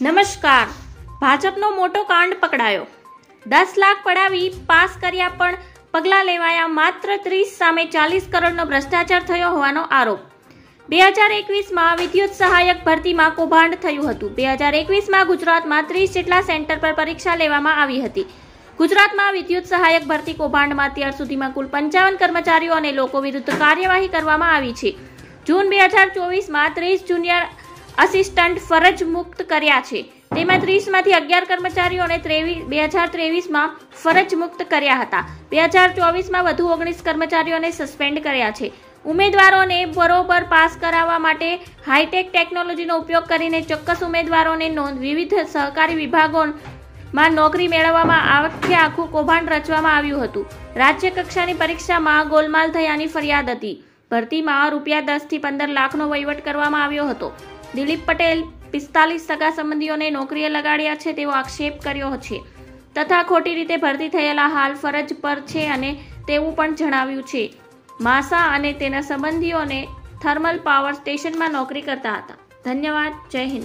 નમસ્કાર. ભાજપનો મોટો કાંડ પકડાયો. 10 લાખ પડાવી પાસ કર્યા પણ પગલાં લેવાયા. માત્ર 30 સામે 40 કરોડનો ભ્રષ્ટાચાર થયો હોવાનો આરોપ. 2021માં વિદ્યુત સહાયક ભરતીમાં કૌભાંડ થયું હતું. 2021માં ગુજરાતમાં 30 જેટલા સેન્ટર પર પરીક્ષા લેવામાં આવી હતી. ગુજરાતમાં વિદ્યુત સહાયક ભરતી કૌભાંડમાં અત્યાર સુધીમાં કુલ 55 કર્મચારીઓ અને લોકો વિરુદ્ધ કાર્યવાહી કરવામાં આવી છે. જૂન 2024માં 30 જુનિયર અસિસ્ટન્ટ ફરજ મુક્ત કર્યા છે. તેમાં 30માંથી 11 કર્મચારીઓ અને 2023માં ફરજ મુક્ત કર્યા હતા. 2024માં વધુ 19 કર્મચારીઓને સસ્પેન્ડ કર્યા છે. ઉમેદવારોને બરોબર પાસ કરાવવા માટે હાઈટેક ટેકનોલોજીનો ઉપયોગ કરીને ચોક્કસ ઉમેદવારોને વિવિધ સહકારી વિભાગોમાં નોકરી મેળવવામાં આખું કૌભાંડ રચવામાં આવ્યું હતું. રાજ્ય કક્ષાની પરીક્ષામાં ગોલમાલ થયાની ફરિયાદ હતી. ભરતીમાં ₹10 થી 15 લાખનો વહીવટ કરવામાં આવ્યો હતો. દિલીપ પટેલ 45 સગા સંબંધીઓને નોકરીએ લગાડ્યા છે તેવો આક્ષેપ કર્યો છે તથા ખોટી રીતે ભરતી થયેલા હાલ ફરજ પર છે અને તેવું પણ જણાવ્યું છે. માસા અને તેના સંબંધીઓને થર્મલ પાવર સ્ટેશનમાં નોકરી કરતા હતા. ધન્યવાદ. જય હિન્દ.